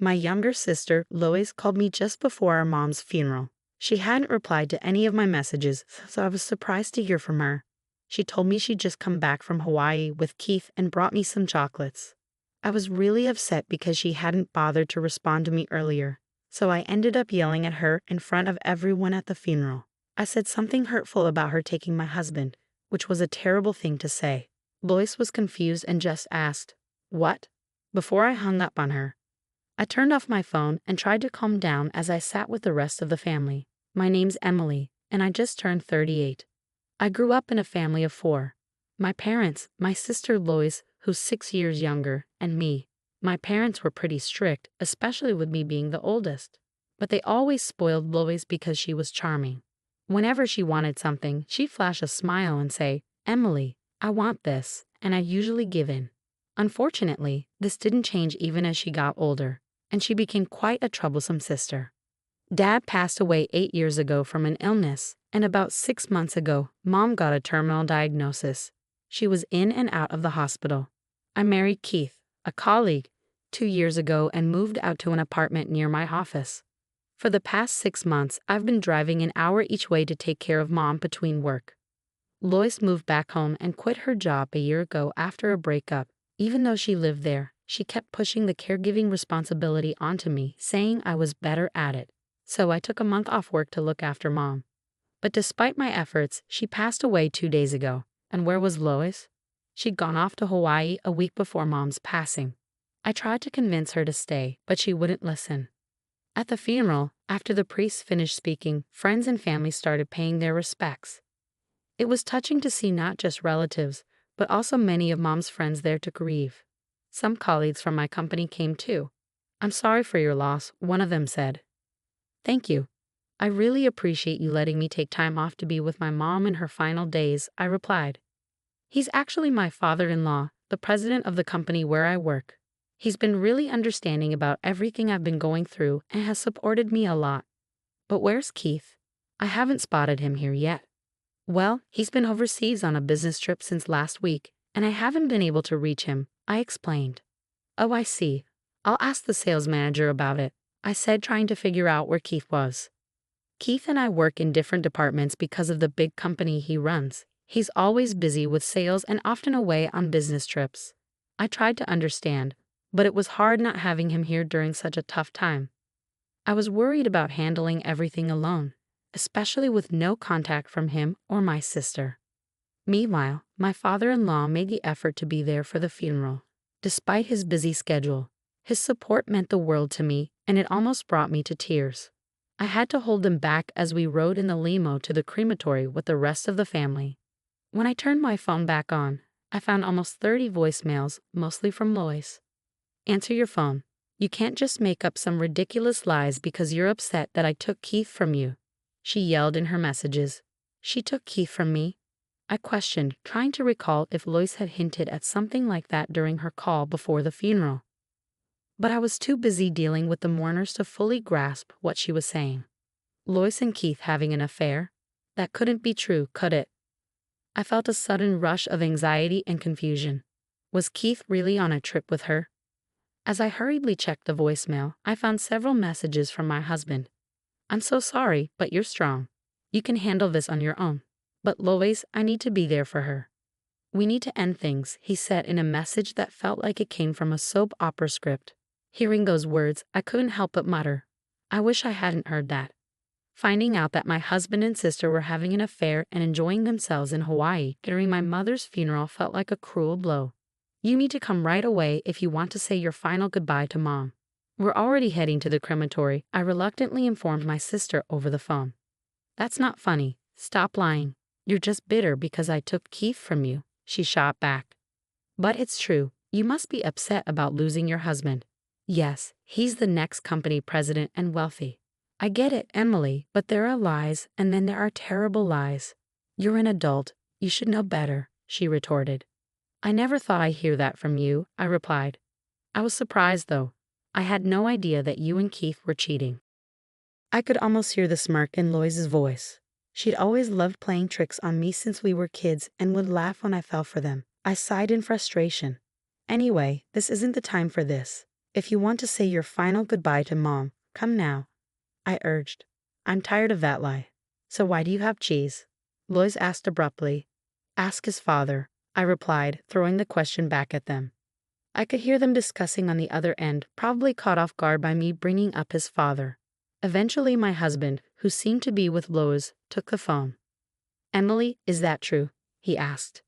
My younger sister, Lois, called me just before our mom's funeral. She hadn't replied to any of my messages, so I was surprised to hear from her. She told me she'd just come back from Hawaii with Keith and brought me some chocolates. I was really upset because she hadn't bothered to respond to me earlier, so I ended up yelling at her in front of everyone at the funeral. I said something hurtful about her taking my husband, which was a terrible thing to say. Lois was confused and just asked, "What?" before I hung up on her. I turned off my phone and tried to calm down as I sat with the rest of the family. My name's Emily, and I just turned 38. I grew up in a family of 4. My parents, my sister Lois, who's 6 years younger, and me. My parents were pretty strict, especially with me being the oldest. But they always spoiled Lois because she was charming. Whenever she wanted something, she'd flash a smile and say, "Emily, I want this," and I'd usually give in. Unfortunately, this didn't change even as she got older, and she became quite a troublesome sister. Dad passed away 8 years ago from an illness, and about 6 months ago, Mom got a terminal diagnosis. She was in and out of the hospital. I married Keith, a colleague, 2 years ago and moved out to an apartment near my office. For the past 6 months, I've been driving an hour each way to take care of Mom between work. Lois moved back home and quit her job a year ago after a breakup. Even though she lived there, she kept pushing the caregiving responsibility onto me, saying I was better at it. So I took a month off work to look after Mom. But despite my efforts, she passed away 2 days ago. And where was Lois? She'd gone off to Hawaii a week before Mom's passing. I tried to convince her to stay, but she wouldn't listen. At the funeral, after the priest finished speaking, friends and family started paying their respects. It was touching to see not just relatives, but also many of Mom's friends there to grieve. Some colleagues from my company came too. "I'm sorry for your loss," one of them said. "Thank you. I really appreciate you letting me take time off to be with my mom in her final days," I replied. "He's actually my father-in-law, the president of the company where I work. He's been really understanding about everything I've been going through and has supported me a lot." "But where's Keith? I haven't spotted him here yet." "Well, he's been overseas on a business trip since last week, and I haven't been able to reach him," I explained. "Oh, I see. I'll ask the sales manager about it," I said, trying to figure out where Keith was. Keith and I work in different departments because of the big company he runs. He's always busy with sales and often away on business trips. I tried to understand, but it was hard not having him here during such a tough time. I was worried about handling everything alone, especially with no contact from him or my sister. Meanwhile, my father-in-law made the effort to be there for the funeral. Despite his busy schedule, his support meant the world to me, and it almost brought me to tears. I had to hold him back as we rode in the limo to the crematory with the rest of the family. When I turned my phone back on, I found almost 30 voicemails, mostly from Lois. "Answer your phone. You can't just make up some ridiculous lies because you're upset that I took Keith from you," she yelled in her messages. "She took Keith from me?" I questioned, trying to recall if Lois had hinted at something like that during her call before the funeral. But I was too busy dealing with the mourners to fully grasp what she was saying. Lois and Keith having an affair? That couldn't be true, could it? I felt a sudden rush of anxiety and confusion. Was Keith really on a trip with her? As I hurriedly checked the voicemail, I found several messages from my husband. "I'm so sorry, but you're strong. You can handle this on your own. But Lois, I need to be there for her. We need to end things," he said in a message that felt like it came from a soap opera script. Hearing those words, I couldn't help but mutter, "I wish I hadn't heard that." Finding out that my husband and sister were having an affair and enjoying themselves in Hawaii during my mother's funeral felt like a cruel blow. "You need to come right away if you want to say your final goodbye to Mom. We're already heading to the crematory," I reluctantly informed my sister over the phone. "That's not funny. Stop lying. You're just bitter because I took Keith from you," she shot back. "But it's true. You must be upset about losing your husband." "Yes, he's the next company president and wealthy." "I get it, Emily, but there are lies and then there are terrible lies." "You're an adult. You should know better," she retorted. "I never thought I'd hear that from you," I replied. I was surprised, though. I had no idea that you and Keith were cheating. I could almost hear the smirk in Lois's voice. She'd always loved playing tricks on me since we were kids and would laugh when I fell for them. I sighed in frustration. "Anyway, this isn't the time for this. If you want to say your final goodbye to Mom, come now, I urged. I'm tired of that lie. So why do you have cheese? Lois asked abruptly. Ask his father, I replied, throwing the question back at them. I could hear them discussing on the other end, probably caught off guard by me bringing up his father. Eventually my husband, who seemed to be with Lois, took the phone. Emily, is that true? He asked.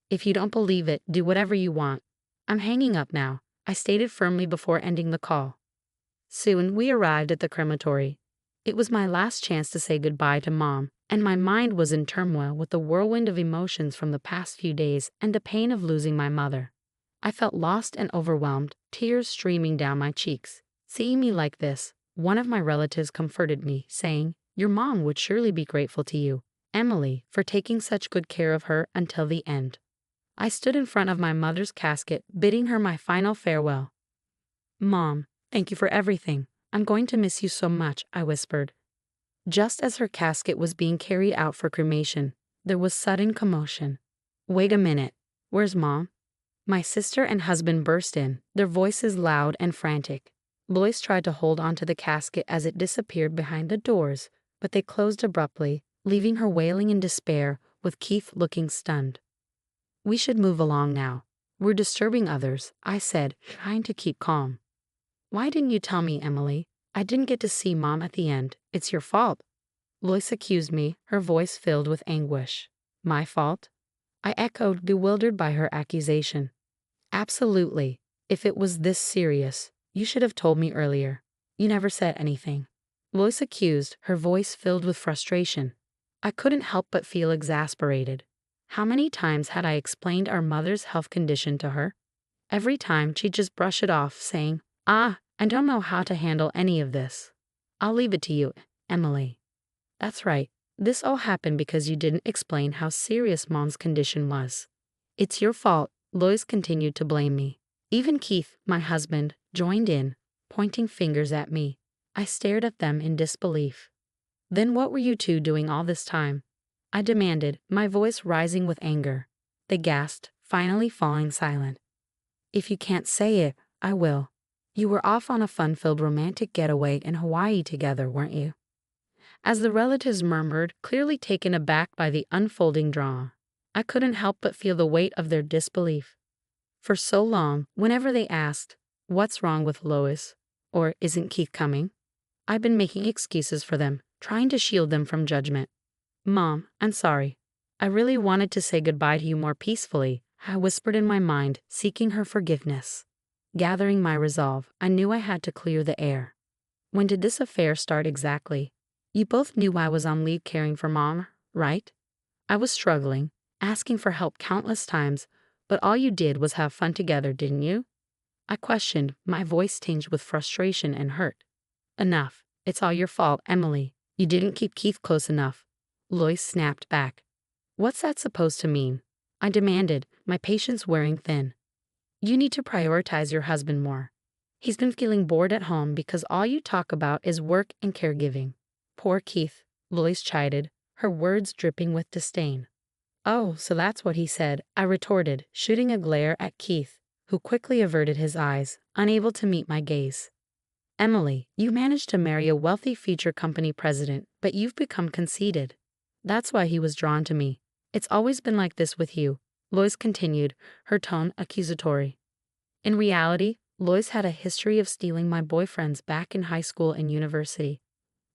If you don't believe it, do whatever you want. I'm hanging up now, I stated firmly before ending the call. Soon we arrived at the crematory. It was my last chance to say goodbye to Mom, and my mind was in turmoil with the whirlwind of emotions from the past few days and the pain of losing my mother. I felt lost and overwhelmed, tears streaming down my cheeks. Seeing me like this, one of my relatives comforted me, saying, Your mom would surely be grateful to you, Emily, for taking such good care of her until the end. I stood in front of my mother's casket, bidding her my final farewell. Mom, thank you for everything. I'm going to miss you so much, I whispered. Just as her casket was being carried out for cremation, there was sudden commotion. Wait a minute. Where's Mom? My sister and husband burst in, their voices loud and frantic. Lois tried to hold onto the casket as it disappeared behind the doors, but they closed abruptly, leaving her wailing in despair, with Keith looking stunned. We should move along now. We're disturbing others, I said, trying to keep calm. Why didn't you tell me, Emily? I didn't get to see Mom at the end. It's your fault. Lois accused me, her voice filled with anguish. My fault? I echoed, bewildered by her accusation. Absolutely. If it was this serious, you should have told me earlier. You never said anything. Lois accused, her voice filled with frustration. I couldn't help but feel exasperated. How many times had I explained our mother's health condition to her? Every time she'd just brush it off, saying, I don't know how to handle any of this. I'll leave it to you, Emily. That's right. This all happened because you didn't explain how serious Mom's condition was. It's your fault, Lois continued to blame me. Even Keith, my husband, joined in, pointing fingers at me. I stared at them in disbelief. Then what were you two doing all this time? I demanded, my voice rising with anger. They gasped, finally falling silent. If you can't say it, I will. You were off on a fun-filled romantic getaway in Hawaii together, weren't you? As the relatives murmured, clearly taken aback by the unfolding drama, I couldn't help but feel the weight of their disbelief. For so long, whenever they asked, What's wrong with Lois? Or isn't Keith coming? I've been making excuses for them, trying to shield them from judgment. Mom, I'm sorry. I really wanted to say goodbye to you more peacefully, I whispered in my mind, seeking her forgiveness. Gathering my resolve, I knew I had to clear the air. When did this affair start exactly? You both knew I was on leave caring for Mom, right? I was struggling, asking for help countless times, but all you did was have fun together, didn't you? I questioned, my voice tinged with frustration and hurt. Enough. It's all your fault, Emily. You didn't keep Keith close enough. Lois snapped back. What's that supposed to mean? I demanded, my patience wearing thin. You need to prioritize your husband more. He's been feeling bored at home because all you talk about is work and caregiving. Poor Keith, Lois chided, her words dripping with disdain. Oh, so that's what he said, I retorted, shooting a glare at Keith, who quickly averted his eyes, unable to meet my gaze. Emily, you managed to marry a wealthy future company president, but you've become conceited. That's why he was drawn to me. It's always been like this with you, Lois continued, her tone accusatory. In reality, Lois had a history of stealing my boyfriends back in high school and university.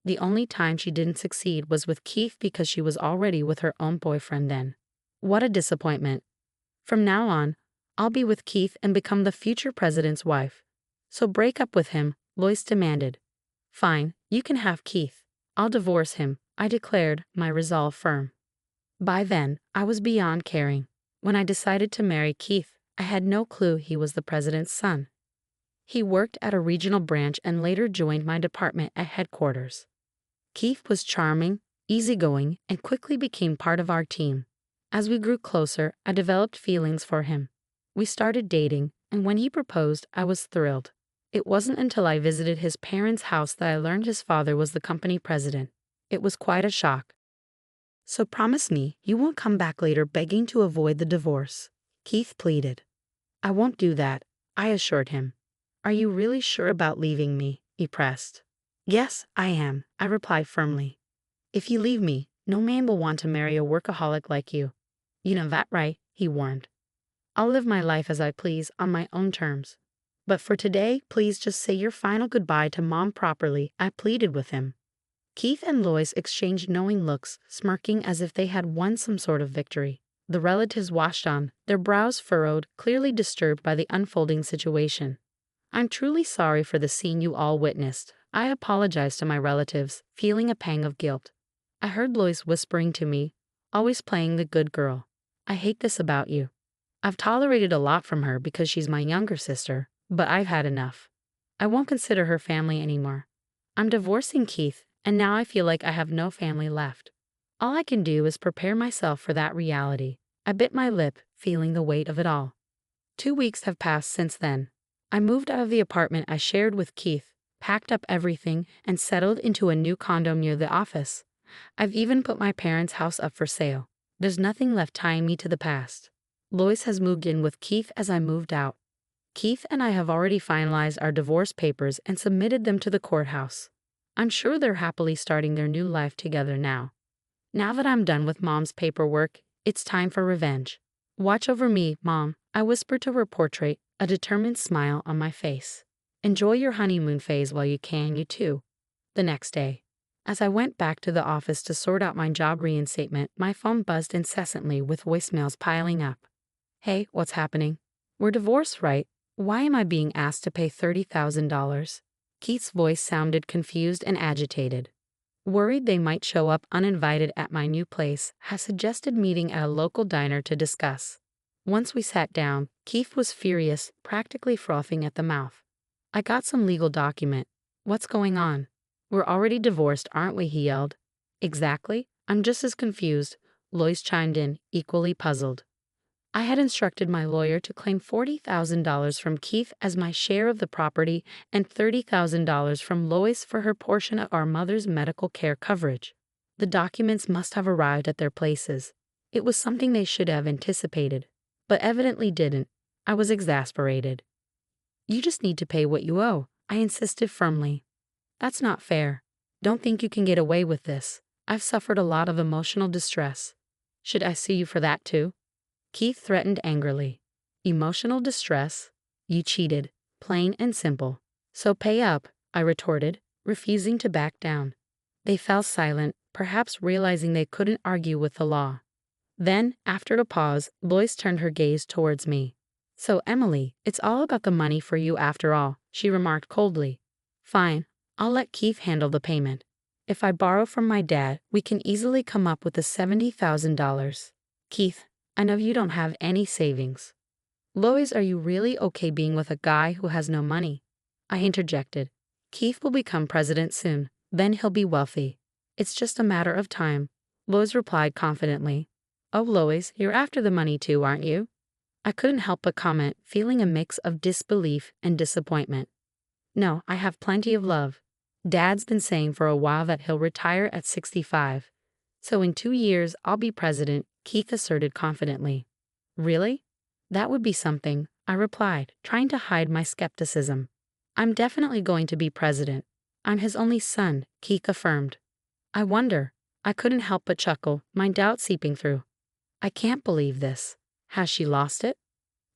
The only time she didn't succeed was with Keith because she was already with her own boyfriend then. What a disappointment. From now on, I'll be with Keith and become the future president's wife. So break up with him, Lois demanded. Fine, you can have Keith. I'll divorce him, I declared, my resolve firm. By then, I was beyond caring. When I decided to marry Keith, I had no clue he was the president's son. He worked at a regional branch and later joined my department at headquarters. Keith was charming, easygoing, and quickly became part of our team. As we grew closer, I developed feelings for him. We started dating, and when he proposed, I was thrilled. It wasn't until I visited his parents' house that I learned his father was the company president. It was quite a shock. So promise me you won't come back later begging to avoid the divorce, Keith pleaded. I won't do that, I assured him. Are you really sure about leaving me? He pressed. Yes, I am, I replied firmly. If you leave me, no man will want to marry a workaholic like you. You know that, right? He warned. I'll live my life as I please on my own terms. But for today, please just say your final goodbye to Mom properly, I pleaded with him. Keith and Lois exchanged knowing looks, smirking as if they had won some sort of victory. The relatives watched on, their brows furrowed, clearly disturbed by the unfolding situation. I'm truly sorry for the scene you all witnessed. I apologized to my relatives, feeling a pang of guilt. I heard Lois whispering to me, always playing the good girl. I hate this about you. I've tolerated a lot from her because she's my younger sister, but I've had enough. I won't consider her family anymore. I'm divorcing Keith, and now I feel like I have no family left. All I can do is prepare myself for that reality. I bit my lip, feeling the weight of it all. 2 weeks have passed since then. I moved out of the apartment I shared with Keith, packed up everything, and settled into a new condo near the office. I've even put my parents' house up for sale. There's nothing left tying me to the past. Lois has moved in with Keith as I moved out. Keith and I have already finalized our divorce papers and submitted them to the courthouse. I'm sure they're happily starting their new life together now. Now that I'm done with Mom's paperwork, it's time for revenge. Watch over me, Mom, I whispered to her portrait, a determined smile on my face. Enjoy your honeymoon phase while you can, you too. The next day, as I went back to the office to sort out my job reinstatement, my phone buzzed incessantly with voicemails piling up. Hey, what's happening? We're divorced, right? Why am I being asked to pay $30,000? Keith's voice sounded confused and agitated. Worried they might show up uninvited at my new place, I suggested meeting at a local diner to discuss. Once we sat down, Keith was furious, practically frothing at the mouth. I got some legal document. What's going on? We're already divorced, aren't we? He yelled. Exactly. I'm just as confused, Lois chimed in, equally puzzled. I had instructed my lawyer to claim $40,000 from Keith as my share of the property and $30,000 from Lois for her portion of our mother's medical care coverage. The documents must have arrived at their places. It was something they should have anticipated, but evidently didn't. I was exasperated. You just need to pay what you owe, I insisted firmly. That's not fair. Don't think you can get away with this. I've suffered a lot of emotional distress. Should I sue you for that too? Keith threatened angrily. Emotional distress? You cheated, plain and simple. So pay up, I retorted, refusing to back down. They fell silent, perhaps realizing they couldn't argue with the law. Then, after a pause, Lois turned her gaze towards me. So, Emily, it's all about the money for you after all, she remarked coldly. Fine, I'll let Keith handle the payment. If I borrow from my dad, we can easily come up with the $70,000. Keith, I know you don't have any savings. Lois, are you really okay being with a guy who has no money? I interjected. Keith will become president soon, then he'll be wealthy. It's just a matter of time, Lois replied confidently. Oh, Lois, you're after the money too, aren't you? I couldn't help but comment, feeling a mix of disbelief and disappointment. No, I have plenty of love. Dad's been saying for a while that he'll retire at 65. So in 2 years, I'll be president, Keith asserted confidently. Really? That would be something, I replied, trying to hide my skepticism. I'm definitely going to be president. I'm his only son, Keith affirmed. I wonder. I couldn't help but chuckle, my doubt seeping through. I can't believe this. Has she lost it?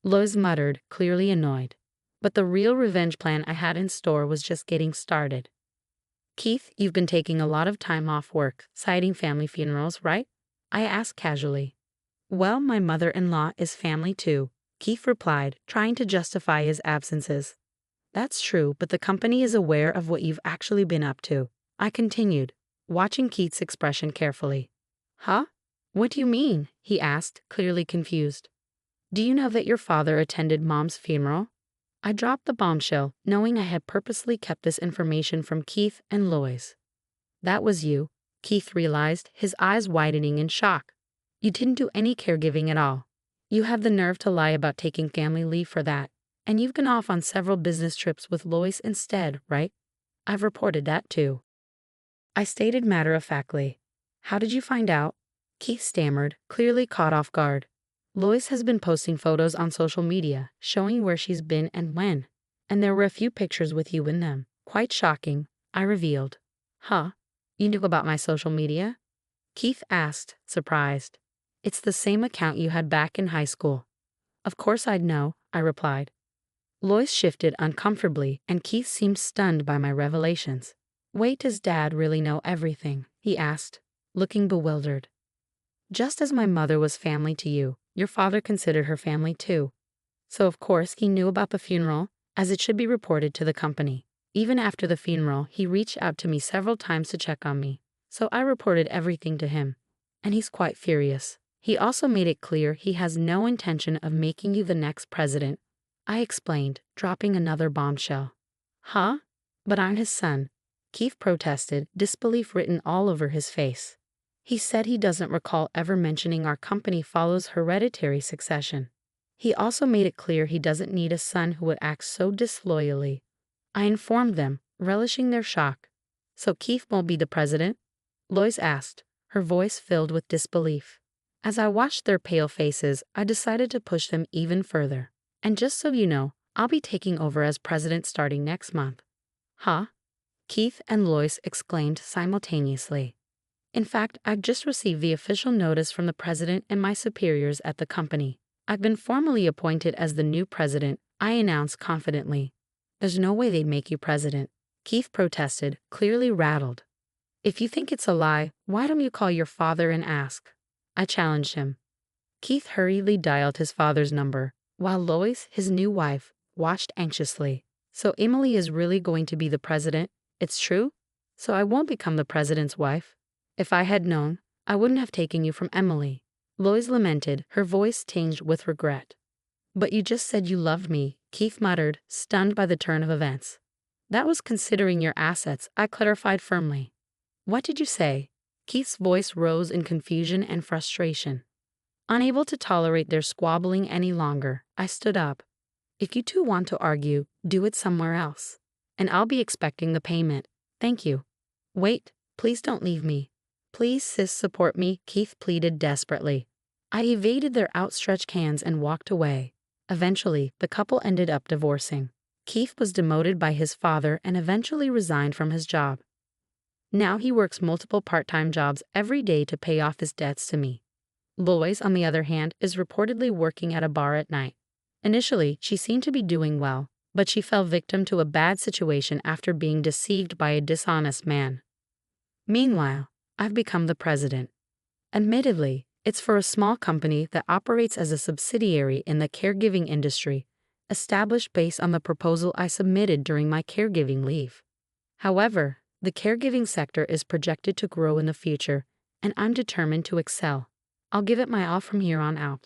Lois muttered, clearly annoyed. But the real revenge plan I had in store was just getting started. Keith, you've been taking a lot of time off work, citing family funerals, right? I asked casually. Well, my mother-in-law is family too, Keith replied, trying to justify his absences. That's true, but the company is aware of what you've actually been up to, I continued, watching Keith's expression carefully. Huh? What do you mean? He asked, clearly confused. Do you know that your father attended Mom's funeral? I dropped the bombshell, knowing I had purposely kept this information from Keith and Lois. That was you, Keith realized, his eyes widening in shock. You didn't do any caregiving at all. You have the nerve to lie about taking family leave for that, and you've gone off on several business trips with Lois instead, right? I've reported that too. I stated matter-of-factly. How did you find out? Keith stammered, clearly caught off guard. Lois has been posting photos on social media, showing where she's been and when. And there were a few pictures with you in them. Quite shocking, I revealed. Huh? You knew about my social media? Keith asked, surprised. It's the same account you had back in high school. Of course I'd know, I replied. Lois shifted uncomfortably, and Keith seemed stunned by my revelations. Wait, does Dad really know everything? He asked, looking bewildered. Just as my mother was family to you, your father considered her family too. So of course he knew about the funeral, as it should be reported to the company. Even after the funeral, he reached out to me several times to check on me, so I reported everything to him. And he's quite furious. He also made it clear he has no intention of making you the next president, I explained, dropping another bombshell. Huh? But I'm his son, Keith protested, disbelief written all over his face. He said he doesn't recall ever mentioning our company follows hereditary succession. He also made it clear he doesn't need a son who would act so disloyally. I informed them, relishing their shock. So Keith won't be the president? Lois asked, her voice filled with disbelief. As I watched their pale faces, I decided to push them even further. And just so you know, I'll be taking over as president starting next month. Huh? Keith and Lois exclaimed simultaneously. In fact, I've just received the official notice from the president and my superiors at the company. I've been formally appointed as the new president, I announced confidently. There's no way they'd make you president, Keith protested, clearly rattled. If you think it's a lie, why don't you call your father and ask? I challenged him. Keith hurriedly dialed his father's number, while Lois, his new wife, watched anxiously. So Emily is really going to be the president? It's true? So I won't become the president's wife? If I had known, I wouldn't have taken you from Emily. Lois lamented, her voice tinged with regret. But you just said you loved me, Keith muttered, stunned by the turn of events. That was considering your assets, I clarified firmly. What did you say? Keith's voice rose in confusion and frustration. Unable to tolerate their squabbling any longer, I stood up. If you two want to argue, do it somewhere else. And I'll be expecting the payment. Thank you. Wait, please don't leave me. Please, sis, support me, Keith pleaded desperately. I evaded their outstretched hands and walked away. Eventually, the couple ended up divorcing. Keith was demoted by his father and eventually resigned from his job. Now he works multiple part-time jobs every day to pay off his debts to me. Lois, on the other hand, is reportedly working at a bar at night. Initially, she seemed to be doing well, but she fell victim to a bad situation after being deceived by a dishonest man. Meanwhile, I've become the president. Admittedly, it's for a small company that operates as a subsidiary in the caregiving industry, established based on the proposal I submitted during my caregiving leave. However, the caregiving sector is projected to grow in the future, and I'm determined to excel. I'll give it my all from here on out.